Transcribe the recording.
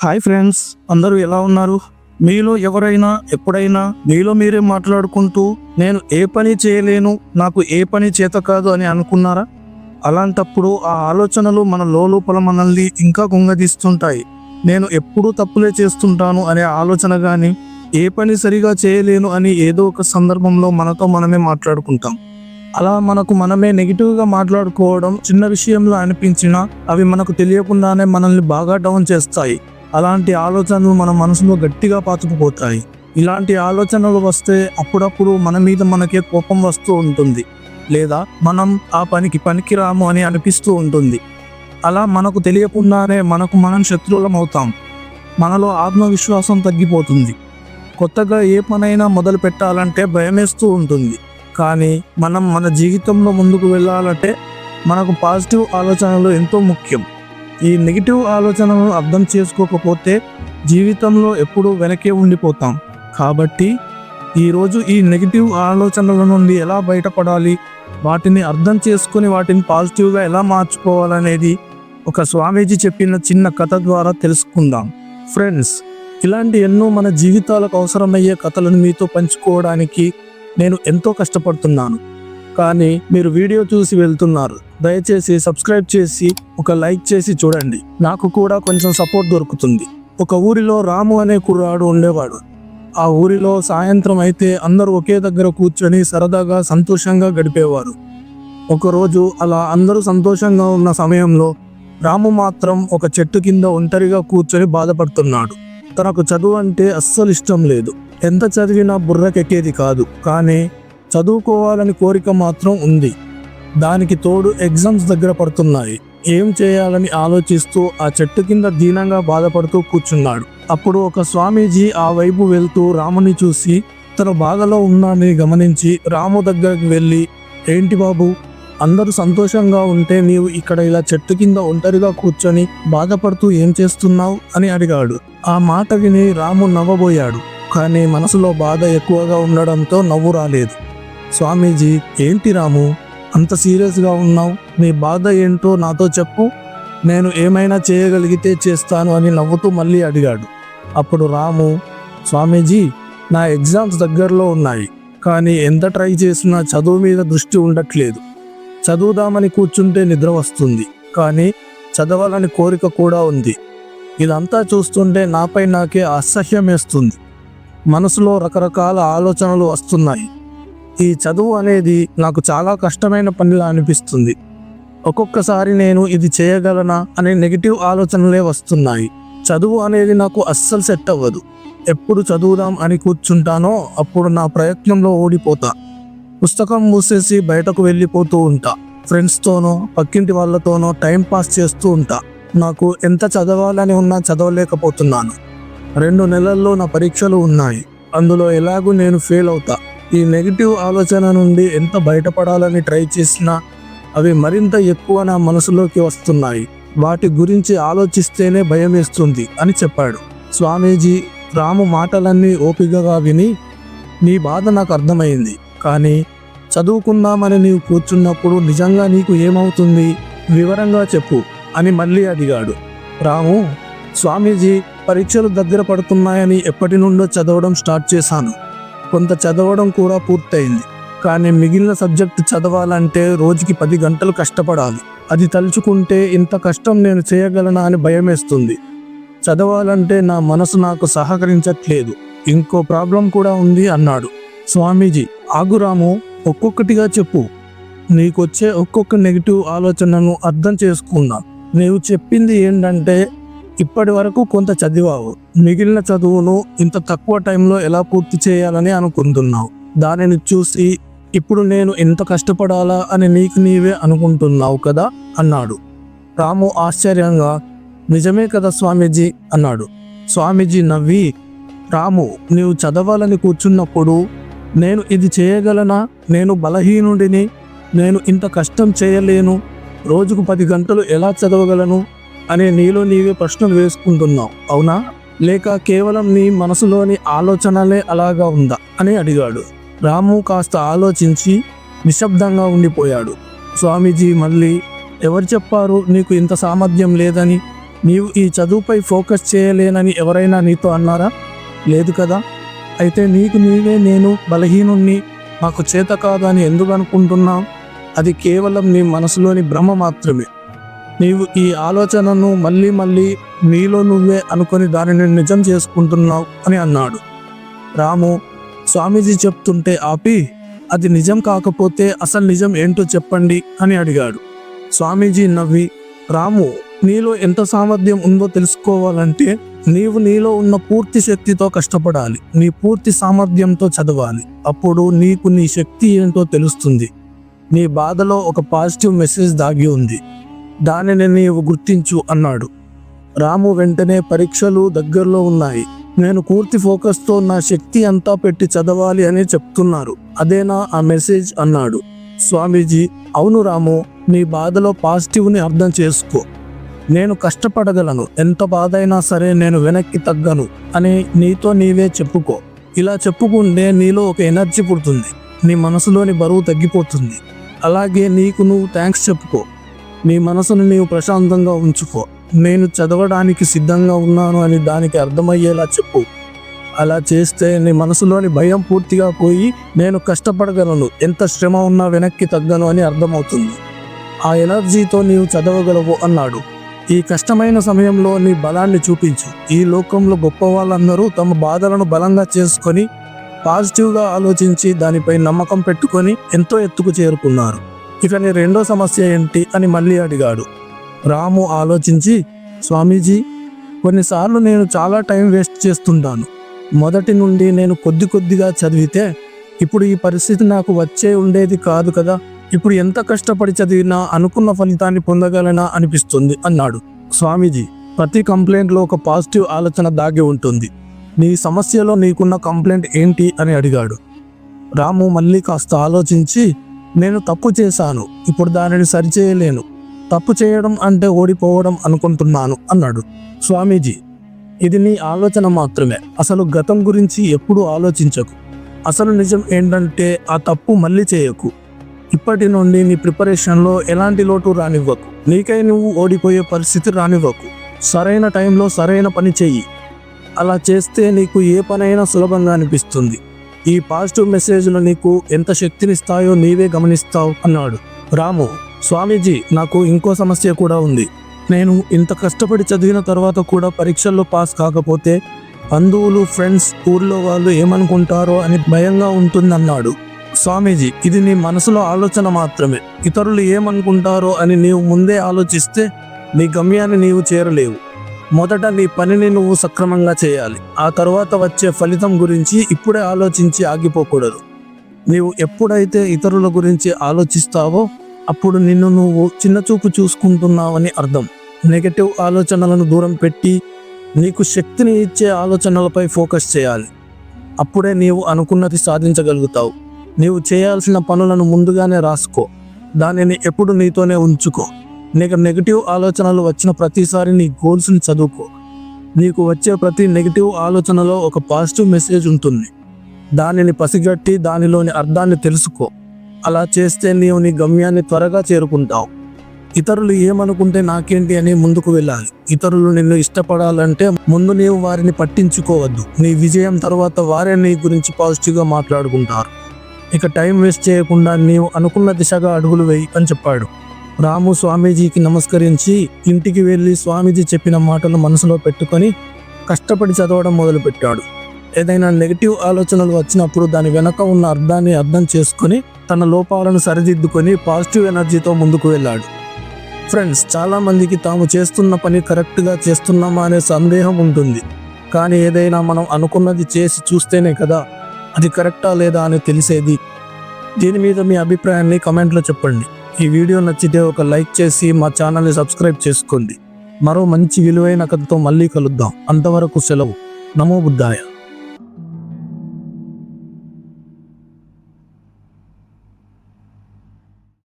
Hi friends, అందరూ ఎలా ఉన్నారు? మీలో ఎవరైనా ఎప్పుడైనా మీలో మీరే మాట్లాడుకుంటూ నేను ఏ పని చేయలేను, నాకు ఏ పని చేత కాదు అని అనుకున్నారా? అలాంటప్పుడు ఆ ఆలోచనలు మన లోపల మనల్ని ఇంకా కుంగదీస్తుంటాయి. నేను ఎప్పుడూ తప్పులే చేస్తుంటాను అనే ఆలోచన కానీ, ఏ పని సరిగా చేయలేను అని ఏదో ఒక సందర్భంలో మనతో మనమే మాట్లాడుకుంటాం. అలా మనకు మనమే నెగిటివ్గా మాట్లాడుకోవడం చిన్న విషయంలో అనిపించినా అవి మనకు తెలియకుండానే మనల్ని బాగా డౌన్ చేస్తాయి. అలాంటి ఆలోచనలు మన మనసులో గట్టిగా పాతుకుపోతాయి. ఇలాంటి ఆలోచనలు వస్తే అప్పుడప్పుడు మన మీద మనకే కోపం వస్తూ ఉంటుంది, లేదా మనం ఆ పనికి పనికిరాము అని అనిపిస్తూ ఉంటుంది. అలా మనకు తెలియకుండానే మనకు మనం శత్రువులం అవుతాం. మనలో ఆత్మవిశ్వాసం తగ్గిపోతుంది. కొత్తగా ఏ పనైనా మొదలు పెట్టాలంటే భయమేస్తూ ఉంటుంది. కానీ మనం మన జీవితంలో ముందుకు వెళ్ళాలంటే మనకు పాజిటివ్ ఆలోచనలు ఎంతో ముఖ్యం. ఈ నెగిటివ్ ఆలోచనలను అర్థం చేసుకోకపోతే జీవితంలో ఎప్పుడూ వెనకే ఉండిపోతాం. కాబట్టి ఈరోజు ఈ నెగిటివ్ ఆలోచనల నుండి ఎలా బయటపడాలి, వాటిని అర్థం చేసుకొని వాటిని పాజిటివ్గా ఎలా మార్చుకోవాలనేది ఒక స్వామీజీ చెప్పిన చిన్న కథ ద్వారా తెలుసుకుందాం. ఫ్రెండ్స్, ఇలాంటి ఎన్నో మన జీవితాలకు అవసరమయ్యే కథలను మీతో పంచుకోవడానికి నేను ఎంతో కష్టపడుతున్నాను. కానీ మీరు వీడియో చూసి వెళ్తున్నారు. దయచేసి సబ్స్క్రైబ్ చేసి ఒక లైక్ చేసి చూడండి, నాకు కూడా కొంచెం సపోర్ట్ దొరుకుతుంది. ఒక ఊరిలో రాము అనే కుర్రాడు ఉండేవాడు. ఆ ఊరిలో సాయంత్రం అయితే అందరూ ఒకే దగ్గర కూర్చొని సరదాగా సంతోషంగా గడిపేవారు. ఒకరోజు అలా అందరూ సంతోషంగా ఉన్న సమయంలో రాము మాత్రం ఒక చెట్టు కింద ఒంటరిగా కూర్చొని బాధపడుతున్నాడు. తనకు చదువు అంటే అస్సలు ఇష్టం లేదు. ఎంత చదివినా బుర్రకెక్కేది కాదు. కానీ చదువుకోవాలని కోరిక మాత్రం ఉంది. దానికి తోడు ఎగ్జామ్స్ దగ్గర పడుతున్నాయి. ఏం చేయాలని ఆలోచిస్తూ ఆ చెట్టు కింద దీనంగా బాధపడుతూ కూర్చున్నాడు. అప్పుడు ఒక స్వామీజీ ఆ వైపు వెళ్తూ రాముని చూసి తను బాధలో ఉన్నాడని గమనించి రాము దగ్గరికి వెళ్ళి, ఏంటి బాబు, అందరూ సంతోషంగా ఉంటే నీవు ఇక్కడ ఇలా చెట్టు కింద ఒంటరిగా కూర్చొని బాధపడుతూ ఏం చేస్తున్నావు అని అడిగాడు. ఆ మాట విని రాము నవ్వబోయాడు. కానీ మనసులో బాధ ఎక్కువగా ఉండడంతో నవ్వు రాలేదు. స్వామీజీ, ఏంటి రాము, అంత సీరియస్గా ఉన్నావు? నీ బాధ ఏంటో నాతో చెప్పు, నేను ఏమైనా చేయగలిగితే చేస్తాను అని నవ్వుతూ మళ్ళీ అడిగాడు. అప్పుడు రాము, స్వామీజీ, నా ఎగ్జామ్స్ దగ్గరలో ఉన్నాయి. కానీ ఎంత ట్రై చేసినా చదువు మీద దృష్టి ఉండట్లేదు. చదువుదామని కూర్చుంటే నిద్ర వస్తుంది, కానీ చదవాలని కోరిక కూడా ఉంది. ఇదంతా చూస్తుంటే నాపై నాకే అసహ్యం వేస్తుంది. మనసులో రకరకాల ఆలోచనలు వస్తున్నాయి. ఈ చదువు అనేది నాకు చాలా కష్టమైన పనిలా అనిపిస్తుంది. ఒక్కొక్కసారి నేను ఇది చేయగలనా అనే నెగిటివ్ ఆలోచనలే వస్తున్నాయి. చదువు అనేది నాకు అస్సలు సెట్ అవ్వదు. ఎప్పుడు చదువుదాం అని కూర్చుంటానో అప్పుడు నా ప్రయత్నంలో ఓడిపోతా. పుస్తకం మూసేసి బయటకు వెళ్ళిపోతూ ఉంటా. ఫ్రెండ్స్తోనో పక్కింటి వాళ్ళతోనో టైం పాస్ చేస్తూ ఉంటా. నాకు ఎంత చదవాలని ఉన్నా చదవలేకపోతున్నాను. 2 నెలల్లో నా పరీక్షలు ఉన్నాయి. అందులో ఎలాగూ నేను ఫెయిల్ అవుతా. ఈ నెగిటివ్ ఆలోచన నుండి ఎంత బయటపడాలని ట్రై చేసినా అవి మరింత ఎక్కువ నా మనసులోకి వస్తున్నాయి. వాటి గురించి ఆలోచిస్తేనే భయం వేస్తుంది అని చెప్పాడు. స్వామీజీ రాము మాటలన్నీ ఓపికగా విని, నీ బాధ నాకు అర్థమైంది. కానీ చదువుకుందామని నీవు కూర్చున్నప్పుడు నిజంగా నీకు ఏమవుతుంది, వివరంగా చెప్పు అని మళ్ళీ అడిగాడు. రాము, స్వామీజీ, పరీక్షలు దగ్గర పడుతున్నాయని ఎప్పటి నుండో చదవడం స్టార్ట్ చేశాను. కొంత చదవడం కూడా పూర్తయింది. కానీ మిగిలిన సబ్జెక్టు చదవాలంటే రోజుకి 10 గంటలు కష్టపడాలి. అది తలుచుకుంటే ఇంత కష్టం నేను చేయగలనా అని భయమేస్తుంది. చదవాలంటే నా మనసు నాకు సహకరించట్లేదు. ఇంకో ప్రాబ్లం కూడా ఉంది అన్నాడు. స్వామీజీ, ఆగు రాము, ఒక్కొక్కటిగా చెప్పు. నీకొచ్చే ఒక్కొక్క నెగిటివ్ ఆలోచనను అర్థం చేసుకున్నా. నీవు చెప్పింది ఏంటంటే ఇప్పటి వరకు కొంత చదివావు, మిగిలిన చదువును ఇంత తక్కువ టైంలో ఎలా పూర్తి చేయాలని అనుకుంటున్నావు. దానిని చూసి ఇప్పుడు నేను ఎంత కష్టపడాలా అని నీకు నీవే అనుకుంటున్నావు కదా అన్నాడు. రాము ఆశ్చర్యంగా, నిజమే కదా స్వామీజీ అన్నాడు. స్వామీజీ నవ్వి, రాము, నీవు చదవాలని కూర్చున్నప్పుడు నేను ఇది చేయగలనా, నేను బలహీనుడిని, నేను ఇంత కష్టం చేయలేను, రోజుకు 10 గంటలు ఎలా చదవగలను అనే నీలో నీవే ప్రశ్నలు వేసుకుంటున్నావు, అవునా? లేక కేవలం నీ మనసులోని ఆలోచనలే అలాగా ఉందా అని అడిగాడు. రాము కాస్త ఆలోచించి నిశ్శబ్దంగా ఉండిపోయాడు. స్వామీజీ మళ్ళీ, ఎవరు చెప్పారు నీకు ఇంత సామర్థ్యం లేదని? నీవు ఈ చదువుపై ఫోకస్ చేయలేనని ఎవరైనా నీతో అన్నారా? లేదు కదా. అయితే నీకు నీవే నేను బలహీనుణ్ణి, నాకు చేత కాదు అని ఎందుకు అనుకుంటున్నావు? అది కేవలం నీ మనసులోని భ్రమ మాత్రమే. నీవు ఈ ఆలోచనను మళ్ళీ మళ్ళీ నీలో నువ్వే అనుకొని దానిని నిజం చేసుకుంటున్నావు అని అన్నాడు. రాము స్వామీజీ చెప్తుంటే ఆపి, అది నిజం కాకపోతే అసలు నిజం ఏంటో చెప్పండి అని అడిగాడు. స్వామీజీ నవ్వి, రాము, నీలో ఎంత సామర్థ్యం ఉందో తెలుసుకోవాలంటే నీవు నీలో ఉన్న పూర్తి శక్తితో కష్టపడాలి, నీ పూర్తి సామర్థ్యంతో చదవాలి. అప్పుడు నీకు నీ శక్తి ఏంటో తెలుస్తుంది. నీ బాధలో ఒక పాజిటివ్ మెసేజ్ దాగి ఉంది, దానిని నీవు గుర్తించు అన్నాడు. రాము వెంటనే, పరీక్షలు దగ్గరలో ఉన్నాయి, నేను పూర్తి ఫోకస్తో నా శక్తి అంతా పెట్టి చదవాలి అని చెప్తున్నారు, అదేనా ఆ మెసేజ్ అన్నాడు. స్వామీజీ, అవును రాము, నీ బాధలో పాజిటివ్ని అర్థం చేసుకో. నేను కష్టపడగలను, ఎంత బాధ అయినా సరే నేను వెనక్కి తగ్గను అని నీతో నీవే చెప్పుకో. ఇలా చెప్పుకుంటే నీలో ఒక ఎనర్జీ పుడుతుంది, నీ మనసులోని బరువు తగ్గిపోతుంది. అలాగే నీకు నువ్వు థ్యాంక్స్ చెప్పుకో, నీ మనసును నీవు ప్రశాంతంగా ఉంచుకో. నేను చదవడానికి సిద్ధంగా ఉన్నాను అని దానికి అర్థమయ్యేలా చెప్పు. అలా చేస్తే నీ మనసులోని భయం పూర్తిగా పోయి నేను కష్టపడగలను, ఎంత శ్రమ ఉన్నా వెనక్కి తగ్గను అని అర్థమవుతుంది. ఆ ఎనర్జీతో నీవు చదవగలవు అన్నాడు. ఈ కష్టమైన సమయంలో నీ బలాన్ని చూపించు. ఈ లోకంలో గొప్ప వాళ్ళందరూ తమ బాధలను బలంగా చేసుకొని పాజిటివ్గా ఆలోచించి దానిపై నమ్మకం పెట్టుకొని ఎంతో ఎత్తుకు చేరుకున్నారు. ఇక నీ రెండో సమస్య ఏంటి అని మళ్ళీ అడిగాడు. రాము ఆలోచించి, స్వామీజీ, కొన్నిసార్లు నేను చాలా టైం వేస్ట్ చేస్తుంటాను. మొదటి నుండి నేను కొద్దిగా చదివితే ఇప్పుడు ఈ పరిస్థితి నాకు వచ్చే ఉండేది కాదు కదా. ఇప్పుడు ఎంత కష్టపడి చదివినా అనుకున్న ఫలితాన్ని పొందగలనా అనిపిస్తుంది అన్నాడు. స్వామీజీ, ప్రతి కంప్లైంట్లో ఒక పాజిటివ్ ఆలోచన దాగి ఉంటుంది. నీ సమస్యలో నీకున్న కంప్లైంట్ ఏంటి అని అడిగాడు. రాము మళ్ళీ కాస్త ఆలోచించి, నేను తప్పు చేశాను, ఇప్పుడు దానిని సరిచేయలేను, తప్పు చేయడం అంటే ఓడిపోవడం అనుకుంటున్నాను అన్నాడు. స్వామీజీ, ఇది నీ ఆలోచన మాత్రమే, అసలు గతం గురించి ఎప్పుడూ ఆలోచించకు. అసలు నిజం ఏంటంటే ఆ తప్పు మళ్ళీ చేయకు. ఇప్పటి నుండి నీ ప్రిపరేషన్లో ఎలాంటి లోటు రానివ్వకు, నీకై నువ్వు ఓడిపోయే పరిస్థితి రానివ్వకు. సరైన టైంలో సరైన పని చెయ్యి. అలా చేస్తే నీకు ఏ పనైనా సులభంగా అనిపిస్తుంది. ఈ పాజిటివ్ మెసేజ్లు నీకు ఎంత శక్తినిస్తాయో నీవే గమనిస్తావు అన్నాడు. రాము, స్వామీజీ, నాకు ఇంకో సమస్య కూడా ఉంది. నేను ఇంత కష్టపడి చదివిన తర్వాత కూడా పరీక్షల్లో పాస్ కాకపోతే బంధువులు, ఫ్రెండ్స్, ఊర్లో వాళ్ళు ఏమనుకుంటారో అని భయంగా ఉంటుందన్నాడు. స్వామీజీ, ఇది నీ మనసులో ఆలోచన మాత్రమే. ఇతరులు ఏమనుకుంటారో అని నీవు ముందే ఆలోచిస్తే నీ గమ్యాన్ని నీవు చేరలేవు. మొదట నీ పనిని నువ్వు సక్రమంగా చేయాలి. ఆ తర్వాత వచ్చే ఫలితం గురించి ఇప్పుడే ఆలోచించి ఆగిపోకూడదు. నీవు ఎప్పుడైతే ఇతరుల గురించి ఆలోచిస్తావో అప్పుడు నిన్ను నువ్వు చిన్నచూపు చూసుకుంటున్నావని అర్థం. నెగటివ్ ఆలోచనలను దూరం పెట్టి నీకు శక్తిని ఇచ్చే ఆలోచనలపై ఫోకస్ చేయాలి. అప్పుడే నీవు అనుకున్నది సాధించగలుగుతావు. నీవు చేయాల్సిన పనులను ముందుగానే రాసుకో, దానిని ఎప్పుడు నీతోనే ఉంచుకో. నీకు నెగిటివ్ ఆలోచనలు వచ్చిన ప్రతిసారి నీ గోల్స్ని చదువుకో. నీకు వచ్చే ప్రతి నెగిటివ్ ఆలోచనలో ఒక పాజిటివ్ మెసేజ్ ఉంటుంది. దానిని పసిగట్టి దానిలోని అర్థాన్ని తెలుసుకో. అలా చేస్తే నీవు నీ గమ్యాన్ని త్వరగా చేరుకుంటావు. ఇతరులు ఏమనుకుంటే నాకేంటి అని ముందుకు వెళ్ళాలి. ఇతరులు నిన్ను ఇష్టపడాలంటే ముందు నీవు వారిని పట్టించుకోవద్దు. నీ విజయం తర్వాత వారే నీ గురించి పాజిటివ్గా మాట్లాడుకుంటారు. ఇక టైం వేస్ట్ చేయకుండా నీవు అనుకున్న దిశగా అడుగులు వేయి అని చెప్పాడు. రాము స్వామీజీకి నమస్కరించి ఇంటికి వెళ్ళి స్వామీజీ చెప్పిన మాటలు మనసులో పెట్టుకొని కష్టపడి చదవడం మొదలుపెట్టాడు. ఏదైనా నెగిటివ్ ఆలోచనలు వచ్చినప్పుడు దాని వెనక ఉన్న అర్థాన్ని అర్థం చేసుకొని తన లోపాలను సరిదిద్దుకొని పాజిటివ్ ఎనర్జీతో ముందుకు వెళ్ళాడు. ఫ్రెండ్స్, చాలామందికి తాము చేస్తున్న పని కరెక్ట్గా చేస్తున్నామా అనే సందేహం ఉంటుంది. కానీ ఏదైనా మనం అనుకున్నది చేసి చూస్తేనే కదా అది కరెక్టా లేదా అని తెలిసేది. దీని మీద మీ అభిప్రాయాన్ని కమెంట్లో చెప్పండి. ఈ వీడియో నచ్చితే ఒక లైక్ చేసి మా ఛానల్ని సబ్స్క్రైబ్ చేసుకోండి. మరో మంచి విలువైన కథతో మళ్ళీ కలుద్దాం. అంతవరకు సెలవు. నమో బుద్ధాయ.